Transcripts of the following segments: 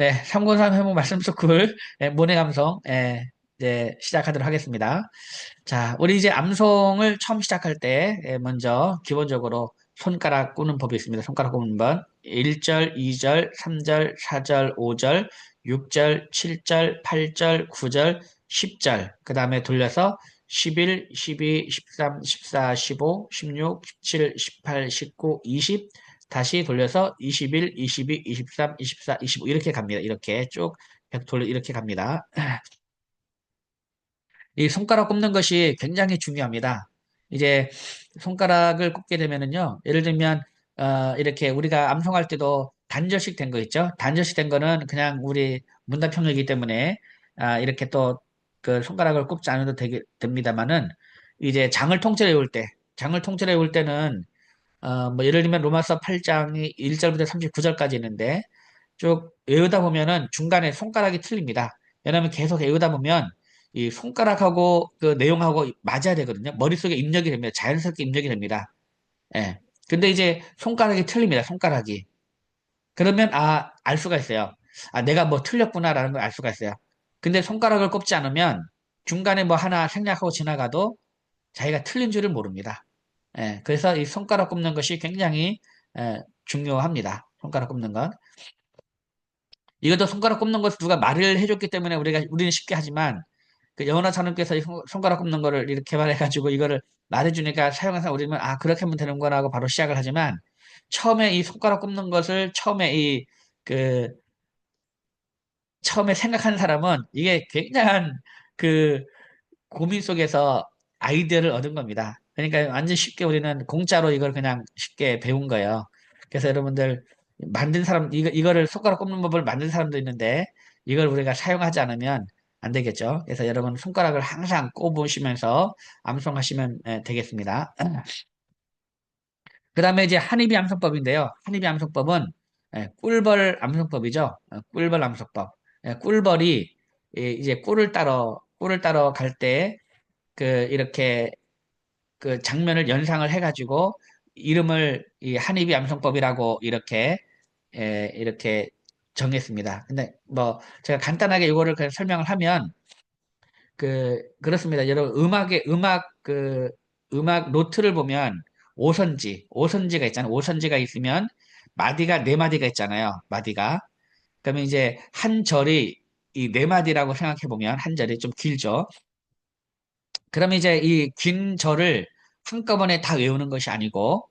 네, 303 회복 말씀 스쿨, 모내 감성, 이제 시작하도록 하겠습니다. 자, 우리 이제 암송을 처음 시작할 때, 먼저 기본적으로 손가락 끄는 법이 있습니다. 손가락 끄는 법. 1절, 2절, 3절, 4절, 5절, 6절, 7절, 8절, 9절, 10절. 그 다음에 돌려서 11, 12, 13, 14, 15, 16, 17, 18, 19, 20, 다시 돌려서 21, 22, 23, 24, 25 이렇게 갑니다. 이렇게 쭉 돌려 이렇게 갑니다. 이 손가락 꼽는 것이 굉장히 중요합니다. 이제 손가락을 꼽게 되면은요, 예를 들면 이렇게 우리가 암송할 때도 단절식 된 거 있죠? 단절식 된 거는 그냥 우리 문단평이기 때문에 이렇게 또 그 손가락을 꼽지 않아도 됩니다만은 이제 장을 통째로 외울 때, 장을 통째로 외울 때는 뭐 예를 들면 로마서 8장이 1절부터 39절까지 있는데 쭉 외우다 보면은 중간에 손가락이 틀립니다. 왜냐하면 계속 외우다 보면 이 손가락하고 그 내용하고 맞아야 되거든요. 머릿속에 입력이 됩니다. 자연스럽게 입력이 됩니다. 예. 근데 이제 손가락이 틀립니다. 손가락이. 그러면 알 수가 있어요. 내가 뭐 틀렸구나라는 걸 알 수가 있어요. 근데 손가락을 꼽지 않으면 중간에 뭐 하나 생략하고 지나가도 자기가 틀린 줄을 모릅니다. 그래서 이 손가락 꼽는 것이 굉장히 중요합니다. 손가락 꼽는 것. 이것도 손가락 꼽는 것을 누가 말을 해줬기 때문에 우리는 쉽게 하지만 그 여호나 차님께서 이 손가락 꼽는 거를 이렇게 말해가지고 이거를 말해주니까 사용해서 우리는 그렇게 하면 되는구나 하고 바로 시작을 하지만 처음에 이 손가락 꼽는 것을 그 처음에 생각한 사람은 이게 굉장한 그 고민 속에서 아이디어를 얻은 겁니다. 그러니까 완전 쉽게 우리는 공짜로 이걸 그냥 쉽게 배운 거예요. 그래서 여러분들 만든 사람 이거를 손가락 꼽는 법을 만든 사람도 있는데 이걸 우리가 사용하지 않으면 안 되겠죠. 그래서 여러분 손가락을 항상 꼽으시면서 암송하시면 되겠습니다. 그 다음에 이제 한입이 암송법인데요. 한입이 암송법은 꿀벌 암송법이죠. 꿀벌 암송법. 꿀벌이 이제 꿀을 따러 갈 때 그 이렇게 그 장면을 연상을 해가지고 이름을 이 한입이 암송법이라고 이렇게 정했습니다. 근데 뭐 제가 간단하게 이거를 그냥 설명을 하면 그렇습니다. 여러분 음악 노트를 보면 오선지가 있잖아요. 오선지가 있으면 마디가 네 마디가 있잖아요. 마디가. 그러면 이제 한 절이 이 네 마디라고 생각해 보면 한 절이 좀 길죠. 그러면 이제 이 긴 절을 한꺼번에 다 외우는 것이 아니고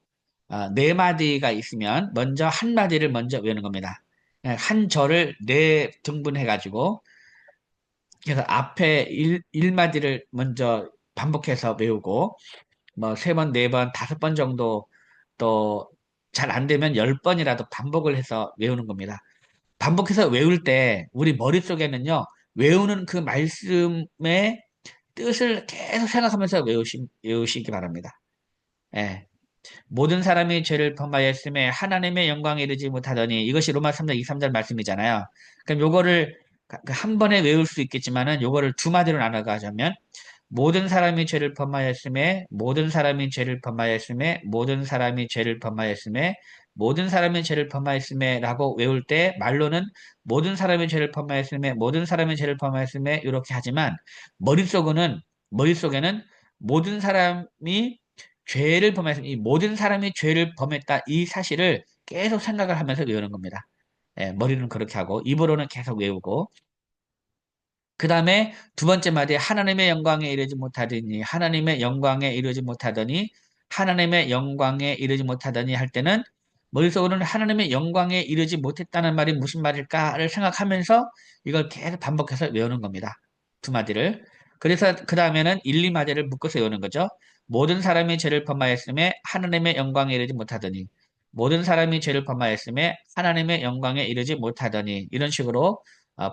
네 마디가 있으면 먼저 한 마디를 먼저 외우는 겁니다. 한 절을 네 등분해 가지고 그래서 앞에 일마디를 먼저 반복해서 외우고 뭐 세 번, 네 번, 다섯 번 정도 또 잘 안 되면 열 번이라도 반복을 해서 외우는 겁니다. 반복해서 외울 때 우리 머릿속에는요, 외우는 그 말씀의 뜻을 계속 생각하면서 외우시기 바랍니다. 예. 모든 사람이 죄를 범하였음에 하나님의 영광에 이르지 못하더니 이것이 로마 3장 2, 3절 말씀이잖아요. 그럼 요거를 한 번에 외울 수 있겠지만은 요거를 두 마디로 나눠 가자면 모든 사람이 죄를 범하였음에 모든 사람이 죄를 범하였음에 모든 사람이 죄를 범하였음에 모든 사람이 죄를 범하였음에라고 외울 때 말로는 모든 사람이 죄를 범하였음에 모든 사람이 죄를 범하였음에 이렇게 하지만 머릿속에는 모든 사람이 죄를 범했으면 이 모든 사람이 죄를 범했다 이 사실을 계속 생각을 하면서 외우는 겁니다. 머리는 그렇게 하고 입으로는 계속 외우고 그 다음에 두 번째 마디에 하나님의 영광에 이르지 못하더니 하나님의 영광에 이르지 못하더니 하나님의 영광에 이르지 못하더니 할 때는 머릿속으로는 하나님의 영광에 이르지 못했다는 말이 무슨 말일까를 생각하면서 이걸 계속 반복해서 외우는 겁니다. 두 마디를. 그래서 그 다음에는 1, 2마디를 묶어서 외우는 거죠. 모든 사람이 죄를 범하였음에 하나님의 영광에 이르지 못하더니 모든 사람이 죄를 범하였음에 하나님의 영광에 이르지 못하더니 이런 식으로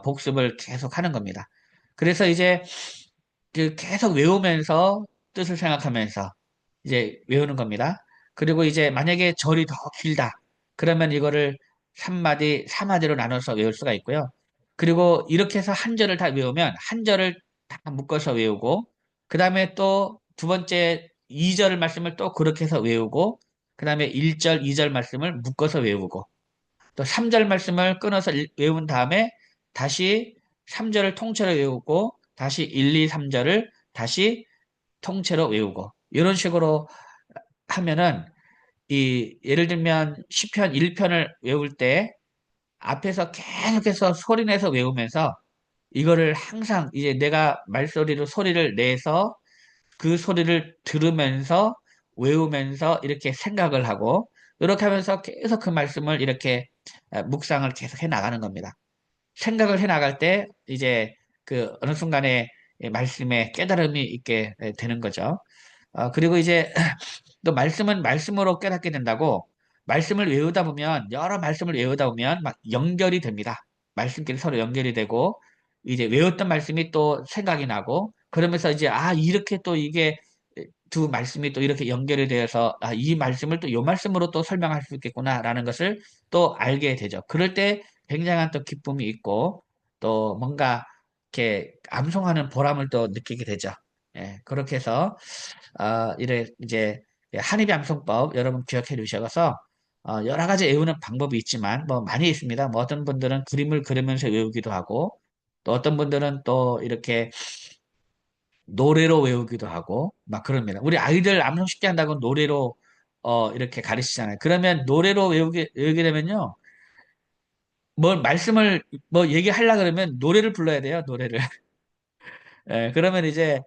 복습을 계속 하는 겁니다. 그래서 이제 그 계속 외우면서 뜻을 생각하면서 이제 외우는 겁니다. 그리고 이제 만약에 절이 더 길다. 그러면 이거를 3마디, 4마디로 나눠서 외울 수가 있고요. 그리고 이렇게 해서 한 절을 다 외우면 한 절을 다 묶어서 외우고 그 다음에 또 두 번째 2절 말씀을 또 그렇게 해서 외우고 그 다음에 1절, 2절 말씀을 묶어서 외우고 또 3절 말씀을 끊어서 외운 다음에 다시 3절을 통째로 외우고 다시 1, 2, 3절을 다시 통째로 외우고 이런 식으로 하면은 이 예를 들면 시편 1편을 외울 때 앞에서 계속해서 소리 내서 외우면서 이거를 항상 이제 내가 말소리로 소리를 내서 그 소리를 들으면서 외우면서 이렇게 생각을 하고 이렇게 하면서 계속 그 말씀을 이렇게 묵상을 계속 해 나가는 겁니다. 생각을 해 나갈 때 이제 그 어느 순간에 말씀에 깨달음이 있게 되는 거죠. 그리고 이제 또 말씀은 말씀으로 깨닫게 된다고 말씀을 외우다 보면 여러 말씀을 외우다 보면 막 연결이 됩니다. 말씀끼리 서로 연결이 되고 이제 외웠던 말씀이 또 생각이 나고 그러면서 이제 이렇게 또 이게 두 말씀이 또 이렇게 연결이 되어서 이 말씀을 또 요 말씀으로 또 설명할 수 있겠구나라는 것을 또 알게 되죠. 그럴 때 굉장한 또 기쁨이 있고 또 뭔가 이렇게 암송하는 보람을 또 느끼게 되죠. 예, 그렇게 해서 이래 이제 한입 암송법 여러분 기억해 두셔서 여러 가지 외우는 방법이 있지만 뭐 많이 있습니다. 뭐 어떤 분들은 그림을 그리면서 외우기도 하고 또 어떤 분들은 또 이렇게 노래로 외우기도 하고 막 그럽니다. 우리 아이들 암송 쉽게 한다고 노래로 이렇게 가르치잖아요. 그러면 노래로 외우게 되면요. 뭘 말씀을 뭐 얘기하려 그러면 노래를 불러야 돼요. 노래를. 예, 그러면 이제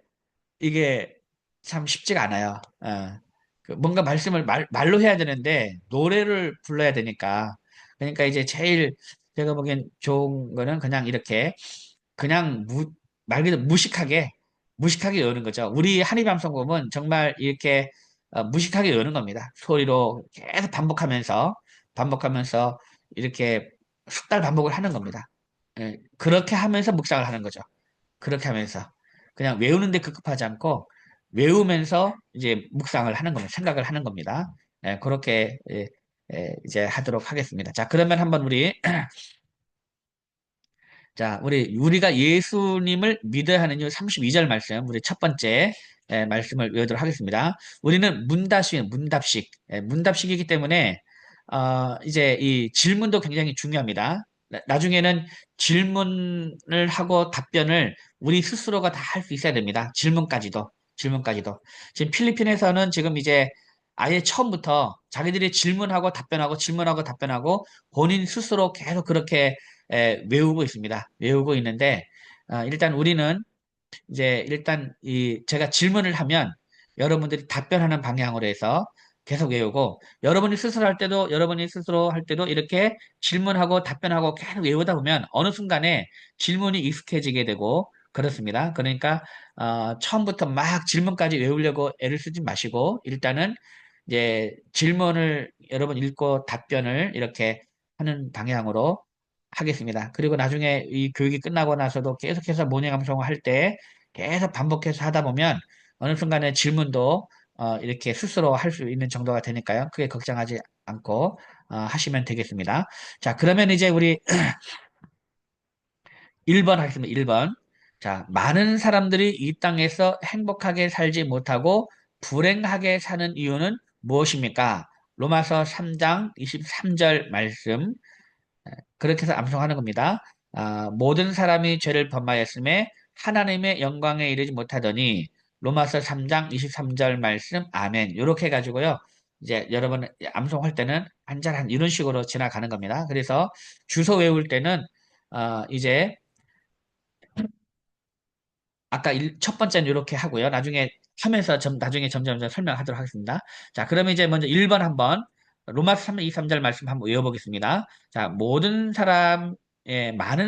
이게 참 쉽지가 않아요. 그 뭔가 말씀을 말로 해야 되는데 노래를 불러야 되니까. 그러니까 이제 제일 제가 보기엔 좋은 거는 그냥 이렇게 그냥 말 그대로 무식하게 외우는 거죠. 우리 한입암성법은 정말 이렇게 무식하게 외우는 겁니다. 소리로 계속 반복하면서 이렇게 숙달 반복을 하는 겁니다. 예, 그렇게 하면서 묵상을 하는 거죠. 그렇게 하면서 그냥 외우는데 급급하지 않고 외우면서 이제 묵상을 하는 겁니다. 생각을 하는 겁니다. 예, 그렇게 이제 하도록 하겠습니다. 자, 그러면 한번 우리 자, 우리가 예수님을 믿어야 하는 이유 32절 말씀, 우리 첫 번째 말씀을 외우도록 하겠습니다. 우리는 문답식, 문답식이기 때문에 이제 이 질문도 굉장히 중요합니다. 나중에는 질문을 하고 답변을 우리 스스로가 다 할 수 있어야 됩니다. 질문까지도. 지금 필리핀에서는 지금 이제 아예 처음부터 자기들이 질문하고 답변하고 본인 스스로 계속 그렇게 외우고 있습니다. 외우고 있는데 일단 우리는 이제 일단 이 제가 질문을 하면 여러분들이 답변하는 방향으로 해서 계속 외우고 여러분이 스스로 할 때도 이렇게 질문하고 답변하고 계속 외우다 보면 어느 순간에 질문이 익숙해지게 되고 그렇습니다. 그러니까 처음부터 막 질문까지 외우려고 애를 쓰지 마시고 일단은 이제 질문을 여러분 읽고 답변을 이렇게 하는 방향으로 하겠습니다. 그리고 나중에 이 교육이 끝나고 나서도 계속해서 모닝 감성을 할 때 계속 반복해서 하다 보면 어느 순간에 질문도 이렇게 스스로 할 수 있는 정도가 되니까요. 크게 걱정하지 않고 하시면 되겠습니다. 자, 그러면 이제 우리 1번 하겠습니다. 1번. 자, 많은 사람들이 이 땅에서 행복하게 살지 못하고 불행하게 사는 이유는 무엇입니까? 로마서 3장 23절 말씀 그렇게 해서 암송하는 겁니다. 모든 사람이 죄를 범하였음에 하나님의 영광에 이르지 못하더니 로마서 3장 23절 말씀 아멘 이렇게 해가지고요. 이제 여러분 암송할 때는 한절한 이런 식으로 지나가는 겁니다. 그래서 주소 외울 때는 이제 아까 첫 번째는 이렇게 하고요. 나중에 하면서 나중에 점점 설명하도록 하겠습니다. 자, 그러면 이제 먼저 1번 한번 로마서 3, 2, 3절 말씀 한번 외워보겠습니다. 자, 많은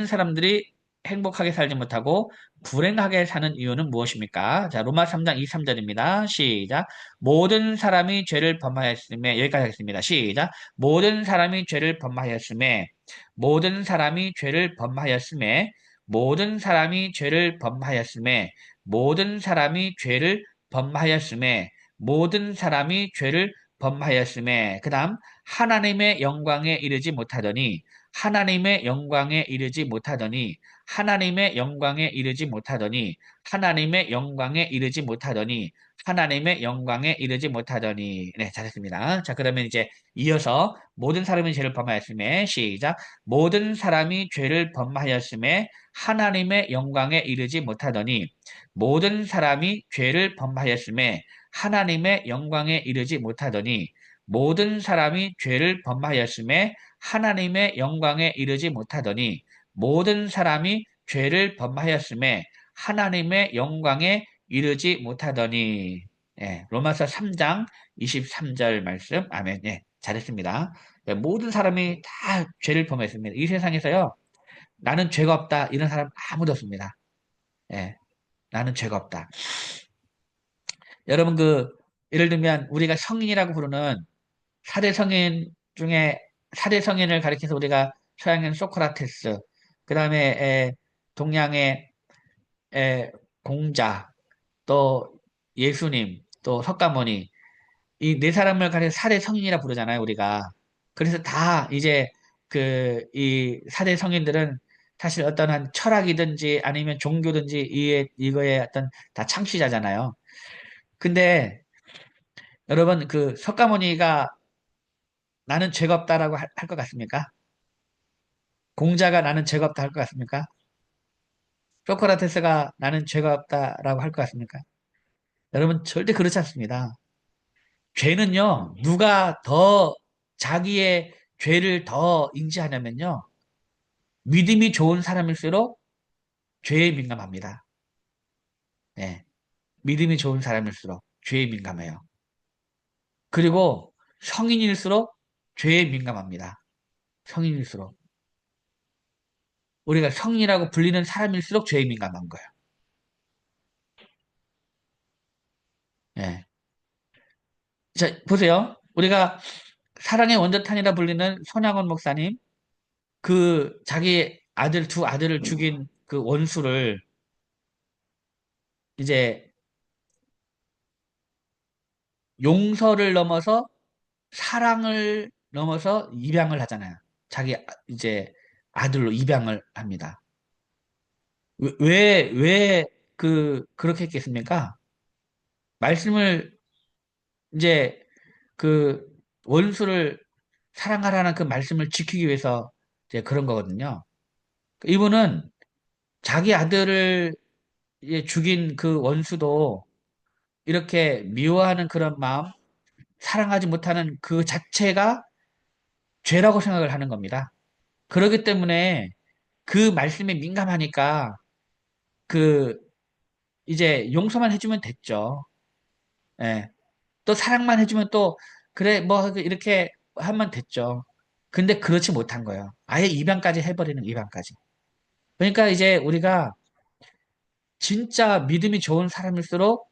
사람들이 행복하게 살지 못하고 불행하게 사는 이유는 무엇입니까? 자, 로마 3장 2, 3절입니다. 시작. 모든 사람이 죄를 범하였음에 여기까지 하겠습니다. 시작. 모든 사람이 죄를 범하였음에 모든 사람이 죄를 범하였음에 모든 사람이 죄를 범하였음에 모든 사람이 죄를 범하였음에, 그 다음, 하나님의 영광에 이르지 못하더니, 하나님의 영광에 이르지 못하더니, 하나님의 영광에 이르지 못하더니, 하나님의 영광에 이르지 못하더니, 하나님의 영광에 이르지 못하더니. 네, 잘했습니다. 자, 그러면 이제 이어서 모든 사람이 죄를 범하였음에, 시작. 모든 사람이 죄를 범하였음에 하나님의 영광에 이르지 못하더니, 모든 사람이 죄를 범하였음에 하나님의 영광에 이르지 못하더니, 모든 사람이 죄를 범하였음에 하나님의 영광에 이르지 못하더니, 모든 사람이 죄를 범하였음에 하나님의 영광에 이르지 못하더니. 예, 로마서 3장 23절 말씀. 아멘. 예, 잘했습니다. 예, 모든 사람이 다 죄를 범했습니다. 이 세상에서요, 나는 죄가 없다, 이런 사람 아무도 없습니다. 예, 나는 죄가 없다. 여러분, 예를 들면, 우리가 성인이라고 부르는 사대 성인 중에, 사대 성인을 가리켜서 우리가 서양의 소크라테스, 그 다음에 동양의 공자, 또 예수님, 또 석가모니, 이 네 사람을 가리켜서 사대 성인이라 부르잖아요, 우리가. 그래서 다 이제 이 사대 성인들은 사실 어떤 한 철학이든지 아니면 종교든지 이거의 어떤 다 창시자잖아요. 근데 여러분, 석가모니가 나는 죄가 없다라고 할 것 같습니까? 공자가 나는 죄가 없다 할 것 같습니까? 소크라테스가 나는 죄가 없다라고 할 것 같습니까? 여러분, 절대 그렇지 않습니다. 죄는요, 누가 더 자기의 죄를 더 인지하냐면요, 믿음이 좋은 사람일수록 죄에 민감합니다. 네. 믿음이 좋은 사람일수록 죄에 민감해요. 그리고 성인일수록 죄에 민감합니다. 성인일수록. 우리가 성인이라고 불리는 사람일수록 죄에 민감한 거예요. 예. 자, 보세요. 우리가 사랑의 원조탄이라 불리는 손양원 목사님, 자기 두 아들을 죽인 그 원수를 이제 용서를 넘어서 사랑을 넘어서 입양을 하잖아요. 이제 아들로 입양을 합니다. 왜 그렇게 했겠습니까? 말씀을 이제 그 원수를 사랑하라는 그 말씀을 지키기 위해서 이제 그런 거거든요. 이분은 자기 아들을 이제 죽인 그 원수도 이렇게 미워하는 그런 마음, 사랑하지 못하는 그 자체가 죄라고 생각을 하는 겁니다. 그렇기 때문에 그 말씀에 민감하니까 그 이제 용서만 해주면 됐죠. 예. 또 사랑만 해주면 또 그래 뭐 이렇게 하면 됐죠. 근데 그렇지 못한 거예요. 아예 입양까지 해버리는 입양까지. 그러니까 이제 우리가 진짜 믿음이 좋은 사람일수록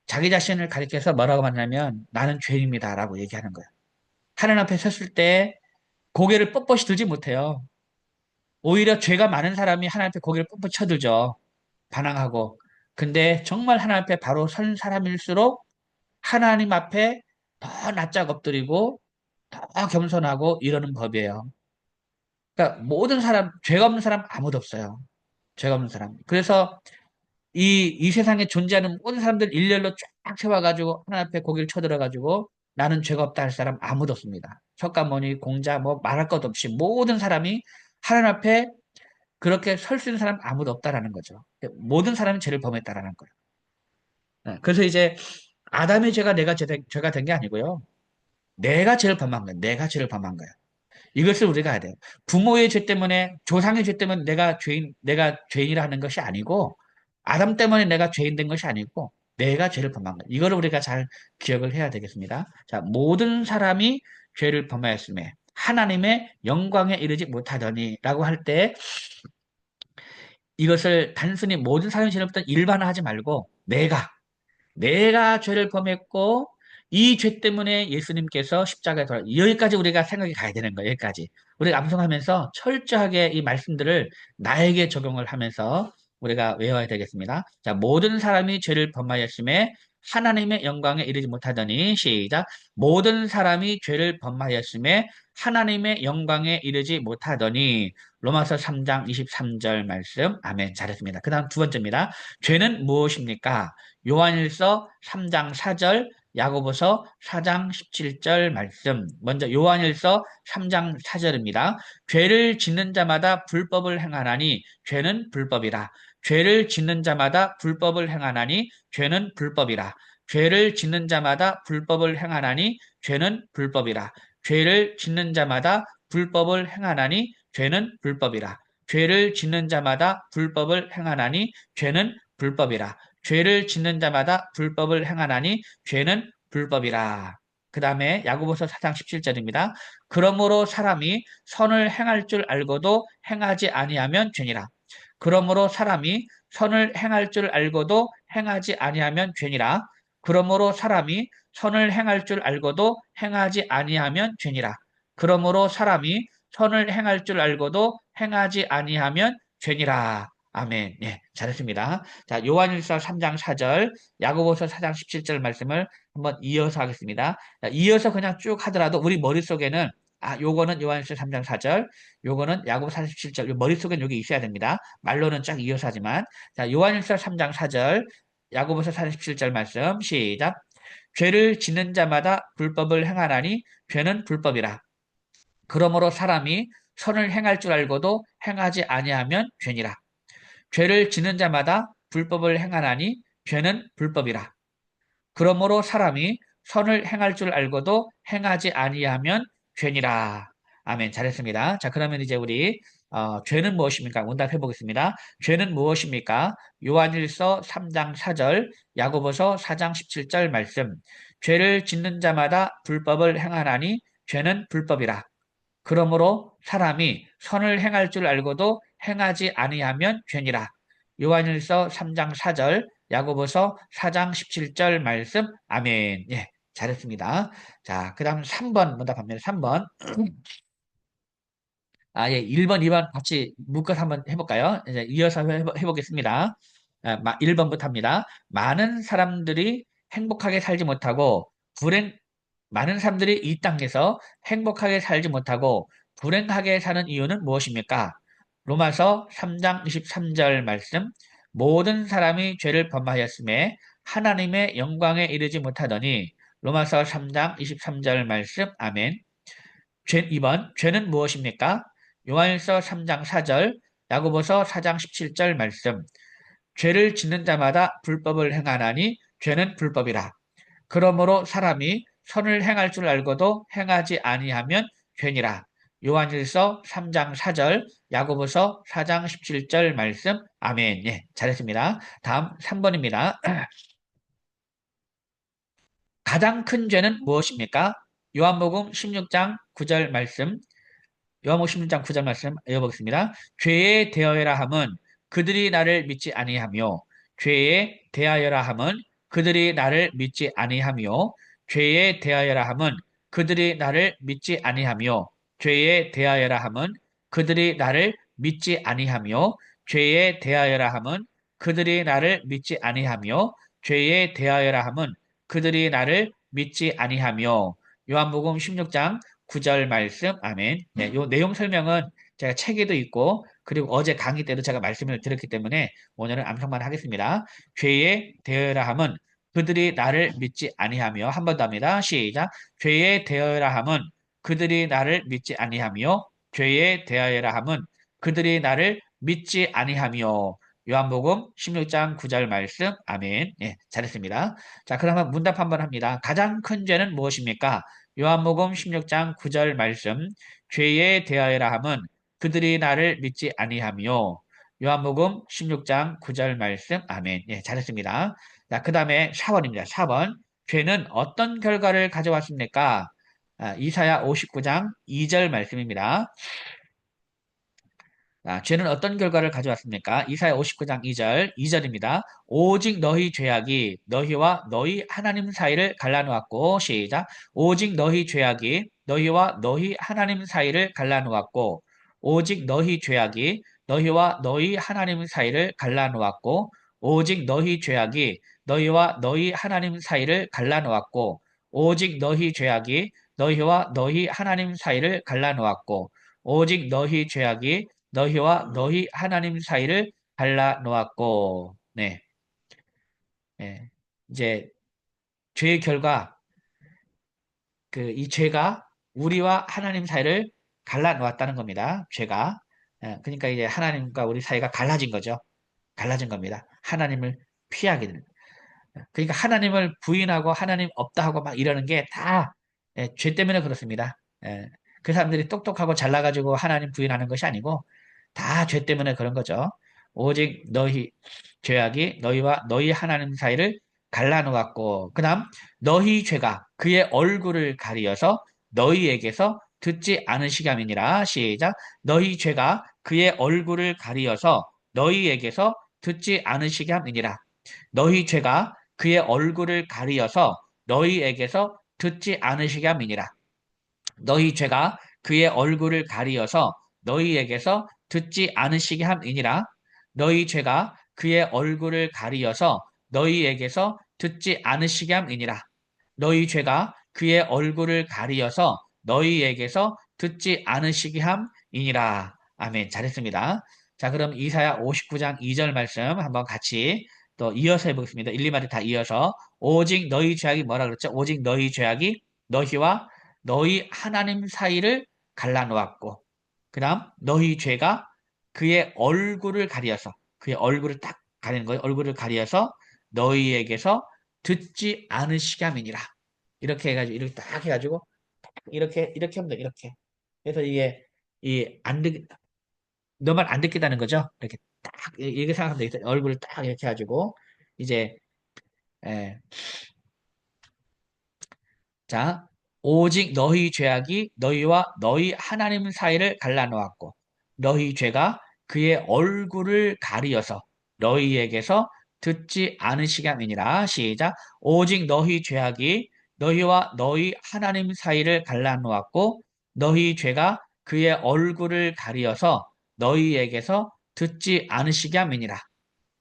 자기 자신을 가리켜서 뭐라고 말하냐면 나는 죄인입니다라고 얘기하는 거예요. 하나님 앞에 섰을 때 고개를 뻣뻣이 들지 못해요. 오히려 죄가 많은 사람이 하나님 앞에 고개를 뻣뻣 쳐들죠. 반항하고. 근데 정말 하나님 앞에 바로 선 사람일수록 하나님 앞에 더 낯짝 엎드리고 더 겸손하고 이러는 법이에요. 그러니까 모든 사람, 죄가 없는 사람 아무도 없어요. 죄가 없는 사람. 그래서 이 세상에 존재하는 모든 사람들 일렬로 쫙 세워가지고 하나님 앞에 고개를 쳐들어가지고 나는 죄가 없다 할 사람 아무도 없습니다. 석가모니, 공자 뭐 말할 것 없이 모든 사람이 하나님 앞에 그렇게 설 수 있는 사람 아무도 없다라는 거죠. 모든 사람이 죄를 범했다라는 거예요. 네, 그래서 이제 아담의 죄가 죄가 된 게 아니고요. 내가 죄를 범한 거예요. 내가 죄를 범한 거예요. 이것을 우리가 해야 돼요. 부모의 죄 때문에, 조상의 죄 때문에 내가 죄인이라 하는 것이 아니고, 아담 때문에 내가 죄인 된 것이 아니고, 내가 죄를 범한 거예요. 이거를 우리가 잘 기억을 해야 되겠습니다. 자, 모든 사람이 죄를 범하였음에, 하나님의 영광에 이르지 못하더니, 라고 할 때, 이것을 단순히 모든 사람이 죄를 범했던 일반화하지 말고, 내가 죄를 범했고 이 죄 때문에 예수님께서 십자가에 돌아 여기까지 우리가 생각이 가야 되는 거예요. 여기까지 우리가 암송하면서 철저하게 이 말씀들을 나에게 적용을 하면서 우리가 외워야 되겠습니다. 자, 모든 사람이 죄를 범하였음에 하나님의 영광에 이르지 못하더니 시작. 모든 사람이 죄를 범하였음에 하나님의 영광에 이르지 못하더니 로마서 3장 23절 말씀. 아멘. 잘했습니다. 그 다음 두 번째입니다. 죄는 무엇입니까? 요한일서 3장 4절, 야고보서 4장 17절 말씀. 먼저 요한일서 3장 4절입니다. 죄를 짓는 자마다 불법을 행하나니 죄는 불법이라. 죄를 짓는 자마다 불법을 행하나니 죄는 불법이라. 죄를 짓는 자마다 불법을 행하나니 죄는 불법이라. 죄를 짓는 자마다 불법을 행하나니 죄는 불법이라. 죄를 짓는 자마다 불법을 행하나니 죄는 불법이라. 죄를 짓는 자마다 불법을 행하나니 죄는 불법이라. 그 다음에 야고보서 4장 17절입니다. 그러므로 사람이 선을 행할 줄 알고도 행하지 아니하면 죄니라. 그러므로 사람이 선을 행할 줄 알고도 행하지 아니하면 죄니라. 그러므로 사람이 선을 행할 줄 알고도 행하지 아니하면 죄니라. 그러므로 사람이 선을 행할 줄 알고도 행하지 아니하면 죄니라. 아멘. 예, 잘했습니다. 자, 요한일서 3장 4절, 야고보서 4장 17절 말씀을 한번 이어서 하겠습니다. 자, 이어서 그냥 쭉 하더라도 우리 머릿속에는 요거는 요한일서 3장 4절, 요거는 야고보서 4장 17절, 요 머릿속엔 여기 있어야 됩니다. 말로는 쫙 이어서 하지만. 자, 요한일서 3장 4절, 야고보서 4장 17절 말씀, 시작. 죄를 짓는 자마다 불법을 행하나니 죄는 불법이라. 그러므로 사람이 선을 행할 줄 알고도 행하지 아니하면 죄니라. 죄를 짓는 자마다 불법을 행하나니 죄는 불법이라. 그러므로 사람이 선을 행할 줄 알고도 행하지 아니하면 죄니라. 아멘. 잘했습니다. 자, 그러면 이제 우리 죄는 무엇입니까? 문답해 보겠습니다. 죄는 무엇입니까? 요한일서 3장 4절, 야고보서 4장 17절 말씀. 죄를 짓는 자마다 불법을 행하나니 죄는 불법이라. 그러므로 사람이 선을 행할 줄 알고도 행하지 아니하면 죄니라. 요한일서 3장 4절, 야고보서 4장 17절 말씀. 아멘. 예, 잘했습니다. 자, 그 다음 3번 문답합니다. 3번. 예, 1번, 2번 같이 묶어서 한번 해볼까요? 이제 이어서 해보겠습니다. 1번부터 합니다. 행복하게 살지 못하고 불행, 많은 사람들이 이 땅에서 행복하게 살지 못하고 불행하게 사는 이유는 무엇입니까? 로마서 3장 23절 말씀. 모든 사람이 죄를 범하였음에 하나님의 영광에 이르지 못하더니 로마서 3장 23절 말씀. 아멘. 2번. 죄는 무엇입니까? 요한일서 3장 4절, 야고보서 4장 17절 말씀. 죄를 짓는 자마다 불법을 행하나니 죄는 불법이라. 그러므로 사람이 선을 행할 줄 알고도 행하지 아니하면 죄니라. 요한일서 3장 4절, 야고보서 4장 17절 말씀. 아멘. 예, 잘했습니다. 다음 3번입니다. 가장 큰 죄는 무엇입니까? 요한복음 16장 9절 말씀. 요한복음 16장 9절 말씀 읽어보겠습니다. 죄에 대하여라 함은 그들이 나를 믿지 아니하며 죄에 대하여라 함은 그들이 나를 믿지 아니하며 죄에 대하여라 함은 그들이 나를 믿지 아니하며 죄에 대하여라 함은 그들이 나를 믿지 아니하며 죄에 대하여라 함은 그들이 나를 믿지 아니하며 죄에 대하여라 함은 그들이 나를 믿지 아니하며 요한복음 16장 9절 말씀. 아멘. 네, 요 내용 설명은 제가 책에도 있고 그리고 어제 강의 때도 제가 말씀을 드렸기 때문에 오늘은 암송만 하겠습니다. 죄에 대하여라 함은 그들이 나를 믿지 아니하며 한 번 더 합니다. 시작. 죄에 대하여라 함은 그들이 나를 믿지 아니하며 죄에 대하여라 함은 그들이 나를 믿지 아니하며 요한복음 16장 9절 말씀. 아멘. 예, 잘했습니다. 자, 그러면 문답 한번 합니다. 가장 큰 죄는 무엇입니까? 요한복음 16장 9절 말씀. 죄에 대하여라 함은 그들이 나를 믿지 아니하며 요한복음 16장 9절 말씀. 아멘. 예, 잘했습니다. 자, 그 다음에 4번입니다. 4번. 죄는 어떤 결과를 가져왔습니까? 이사야 59장 2절 말씀입니다. 죄는 어떤 결과를 가져왔습니까? 이사야 59장 2절, 2절입니다. 오직 너희 죄악이 너희와 너희 하나님 사이를 갈라놓았고, 시작. 오직 너희 죄악이 너희와 너희 하나님 사이를 갈라놓았고, 오직 너희 죄악이 너희와 너희 하나님 사이를 갈라놓았고 오직 너희 죄악이 너희와 너희 하나님 사이를 갈라놓았고 오직 너희 죄악이 너희와 너희 하나님 사이를 갈라놓았고 오직 너희 죄악이 너희와 너희 하나님 사이를 갈라놓았고 네. 예. 이제 죄의 결과 이 죄가 우리와 하나님 사이를 갈라놓았다는 겁니다. 죄가. 그러니까 이제 하나님과 우리 사이가 갈라진 거죠. 갈라진 겁니다. 하나님을 피하게 되는. 그러니까 하나님을 부인하고 하나님 없다 하고 막 이러는 게 다 죄 때문에 그렇습니다. 그 사람들이 똑똑하고 잘나가지고 하나님 부인하는 것이 아니고 다 죄 때문에 그런 거죠. 오직 너희 죄악이 너희와 너희 하나님 사이를 갈라놓았고 그다음 너희 죄가 그의 얼굴을 가리어서 너희에게서 듣지 않으시게 함이니라. 시작. 너희 죄가 그의 얼굴을 가리어서 너희에게서 듣지 않으시게 함이니라. 너희 죄가 그의 얼굴을 가리어서 너희에게서 듣지 않으시게 함이니라. 너희 죄가 그의 얼굴을 가리어서 너희에게서 듣지 않으시게 함이니라. 너희 죄가 그의 얼굴을 가리어서 너희에게서 듣지 않으시게 함이니라. 너희 죄가 그의 얼굴을 가리어서 너희에게서 듣지 않으시게 함이니라. 아멘. 잘했습니다. 자, 그럼 이사야 59장 2절 말씀 한번 같이 또 이어서 해보겠습니다. 1, 2마디 다 이어서 오직 너희 죄악이 뭐라 그랬죠? 오직 너희 죄악이 너희와 너희 하나님 사이를 갈라놓았고 그 다음 너희 죄가 그의 얼굴을 가리어서 그의 얼굴을 딱 가리는 거예요. 얼굴을 가리어서 너희에게서 듣지 않으시게 함이니라. 이렇게 해가지고 이렇게 딱 해가지고 이렇게 하면 돼. 이렇게. 그래서 이게 이안 너만 안 듣겠다는 거죠. 이렇게 딱 이렇게 생각하면 되겠다. 얼굴을 딱 이렇게 해가지고 이제 에, 자 오직 너희 죄악이 너희와 너희 하나님 사이를 갈라놓았고 너희 죄가 그의 얼굴을 가리어서 너희에게서 듣지 않으시게 함이니라. 시작. 오직 너희 죄악이 너희와 너희 하나님 사이를 갈라놓았고 너희 죄가 그의 얼굴을 가리어서 너희에게서 듣지 않으시게 함이니라.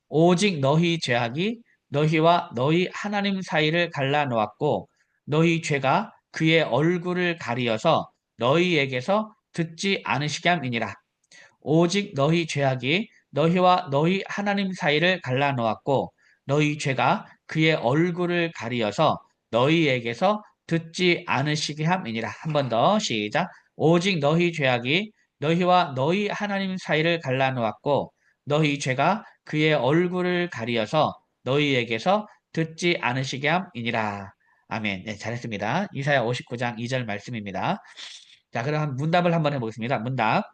오직 너희 죄악이 너희와 너희 하나님 사이를 갈라놓았고 너희 죄가 그의 얼굴을 가리어서 너희에게서 듣지 않으시게 함이니라. 오직 너희 죄악이 너희와 너희 하나님 사이를 갈라놓았고 너희 죄가 그의 얼굴을 가리어서 너희에게서 듣지 않으시게 함이니라. 한 번 더 시작. 오직 너희 죄악이 너희와 너희 하나님 사이를 갈라놓았고 너희 죄가 그의 얼굴을 가리어서 너희에게서 듣지 않으시게 함이니라. 아멘. 네, 잘했습니다. 이사야 59장 2절 말씀입니다. 자, 그럼 문답을 한번 해보겠습니다. 문답.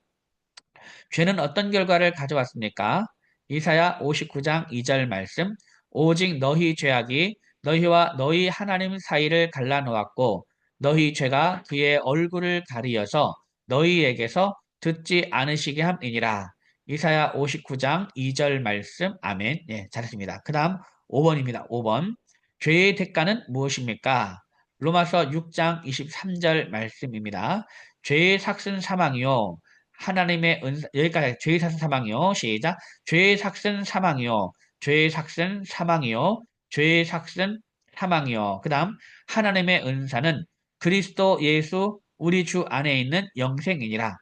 죄는 어떤 결과를 가져왔습니까? 이사야 59장 2절 말씀. 오직 너희 죄악이 너희와 너희 하나님 사이를 갈라놓았고 너희 죄가 그의 얼굴을 가리어서 너희에게서 듣지 않으시게 함이니라. 이사야 59장 2절 말씀. 아멘. 예, 잘했습니다. 그 다음 5번입니다. 5번. 죄의 대가는 무엇입니까? 로마서 6장 23절 말씀입니다. 죄의 삭은 사망이요. 하나님의 여기까지 죄의 삭은 사망이요. 시작. 죄의 삭은 사망이요. 죄의 삭은 사망이요. 죄의 삭은 사망이요. 그 다음 하나님의 은사는 그리스도 예수 우리 주 안에 있는 영생이니라.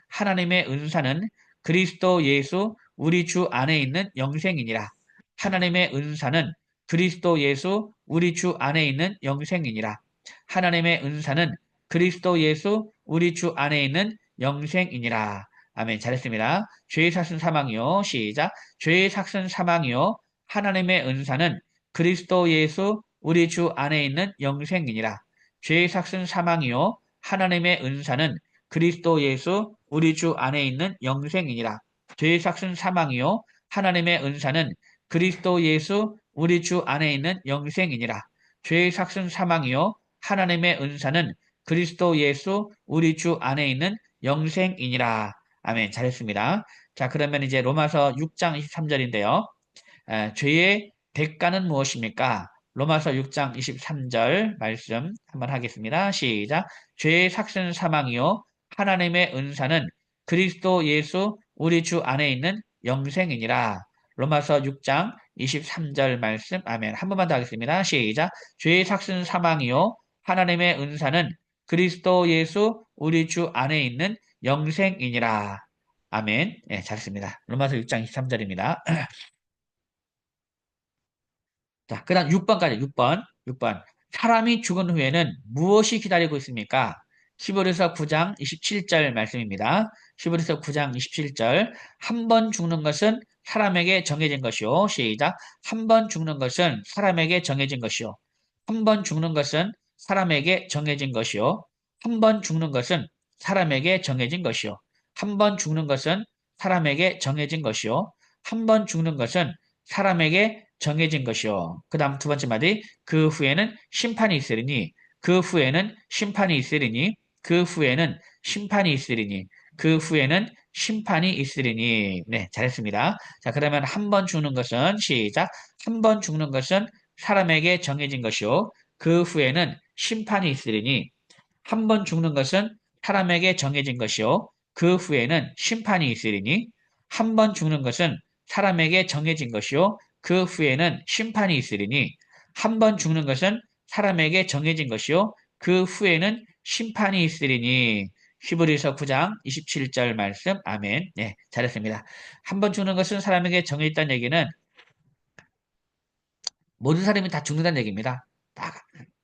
하나님의 은사는 그리스도 예수 우리 주 안에 있는 영생이니라. 하나님의 은사는 그리스도 예수 우리 주 안에 있는 영생이니라. 하나님의 은사는 그리스도 예수 우리 주 안에 있는 영생이니라. 아멘. 잘했습니다. 죄의 삭은 사망이요. 시작. 죄의 삭은 사망이요. 하나님의 은사는 그리스도 예수 우리 주 안에 있는 영생이니라. 죄의 삭은 사망이요. 하나님의 은사는 그리스도 예수 우리 주 안에 있는 영생이니라. 죄의 삭은 사망이요. 하나님의 은사는 그리스도 예수 우리 주 안에 있는 영생이니라. 죄의 삭은 사망이요. 하나님의 은사는 그리스도 예수 우리 주 안에 있는 영생이니라. 아멘. 잘했습니다. 자, 그러면 이제 로마서 6장 23절인데요. 죄의 대가는 무엇입니까? 로마서 6장 23절 말씀 한번 하겠습니다. 시작. 죄의 삭은 사망이요. 하나님의 은사는 그리스도 예수 우리 주 안에 있는 영생이니라. 로마서 6장 23절 말씀. 아멘. 한 번만 더 하겠습니다. 시작. 죄의 삭은 사망이요 하나님의 은사는 그리스도 예수 우리 주 안에 있는 영생이니라. 아멘. 예, 잘했습니다. 로마서 6장 23절입니다. 자, 그 다음 6번까지, 6번. 6번. 사람이 죽은 후에는 무엇이 기다리고 있습니까? 히브리서 9장 27절 말씀입니다. 히브리서 9장 27절. 한 번 죽는 것은 사람에게 정해진 것이요. 시작. 한 번 죽는 것은 사람에게 정해진 것이요. 한 번 죽는 것은 사람에게 정해진 것이요. 한 번 죽는 것은 사람에게 정해진 것이요. 한 번 죽는 것은 사람에게 정해진 것이요. 한 번 죽는 것은 사람에게 정해진 것이요. 그 다음 두 번째 마디. 그 후에는 심판이 있으리니, 그 후에는 심판이 있으리니, 그 후에는 심판이 있으리니, 그 후에는 심판이 있으리니. 네, 잘했습니다. 자, 그러면 한 번 죽는 것은, 시작. 한 번 죽는 것은 사람에게 정해진 것이요. 그 후에는 심판이 있으리니, 한 번 죽는 것은 사람에게 정해진 것이요. 그 후에는 심판이 있으리니, 한 번 죽는 것은 사람에게 정해진 것이요. 그 후에는 심판이 있으리니, 한 번 죽는 것은 사람에게 정해진 것이요. 그 후에는 심판이 있으리니. 히브리서 9장 27절 말씀. 아멘. 네, 잘했습니다. 한 번 죽는 것은 사람에게 정해져 있다는 얘기는 모든 사람이 다 죽는다는 얘기입니다. 다,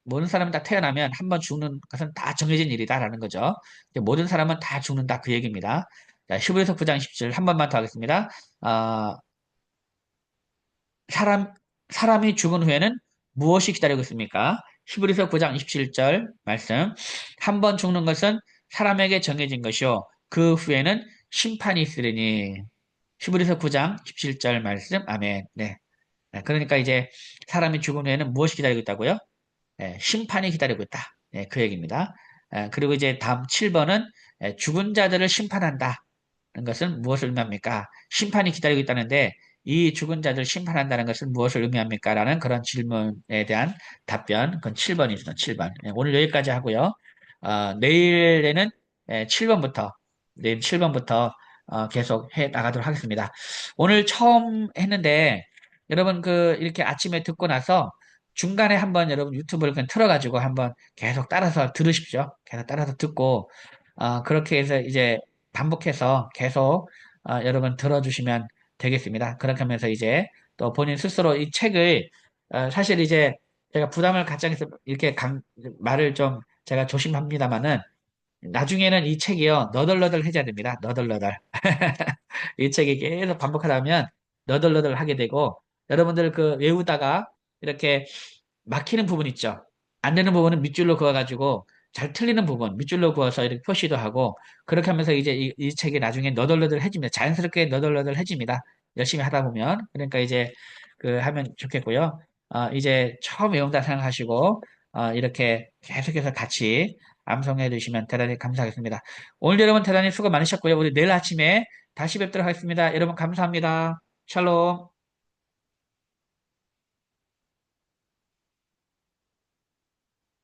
모든 사람은 다 태어나면 한 번 죽는 것은 다 정해진 일이다라는 거죠. 모든 사람은 다 죽는다 그 얘기입니다. 자, 히브리서 9장 17절 한 번만 더 하겠습니다. 아, 사람, 사람이 죽은 후에는 무엇이 기다리고 있습니까? 히브리서 9장 27절 말씀. 한 번 죽는 것은 사람에게 정해진 것이요. 그 후에는 심판이 있으리니. 히브리서 9장 17절 말씀. 아멘. 네. 그러니까 이제 사람이 죽은 후에는 무엇이 기다리고 있다고요? 심판이 기다리고 있다. 그 얘기입니다. 그리고 이제 다음 7번은 죽은 자들을 심판한다. 는 것은 무엇을 의미합니까? 심판이 기다리고 있다는데 이 죽은 자들 심판한다는 것은 무엇을 의미합니까? 라는 그런 질문에 대한 답변. 그건 7번이죠. 7번. 오늘 여기까지 하고요. 내일에는 7번부터 내일 7번부터 계속 해 나가도록 하겠습니다. 오늘 처음 했는데 여러분 이렇게 아침에 듣고 나서 중간에 한번 여러분 유튜브를 그냥 틀어가지고 한번 계속 따라서 들으십시오. 계속 따라서 듣고 그렇게 해서 이제 반복해서 계속 여러분 들어주시면 되겠습니다. 그렇게 하면서 이제 또 본인 스스로 이 책을 사실 이제 제가 부담을 갖지 않게 이렇게 말을 좀 제가 조심합니다만은 나중에는 이 책이요 너덜너덜 해져야 됩니다. 너덜너덜 이 책이 계속 반복하다 보면 너덜너덜 하게 되고 여러분들 외우다가 이렇게 막히는 부분 있죠. 안 되는 부분은 밑줄로 그어가지고 잘 틀리는 부분 밑줄로 그어서 이렇게 표시도 하고 그렇게 하면서 이제 이 책이 나중에 너덜너덜해집니다. 자연스럽게 너덜너덜해집니다. 열심히 하다 보면 그러니까 이제 하면 좋겠고요. 이제 처음 외운다 생각하시고 이렇게 계속해서 같이 암송해 주시면 대단히 감사하겠습니다. 오늘 여러분 대단히 수고 많으셨고요. 우리 내일 아침에 다시 뵙도록 하겠습니다. 여러분 감사합니다. 샬롬.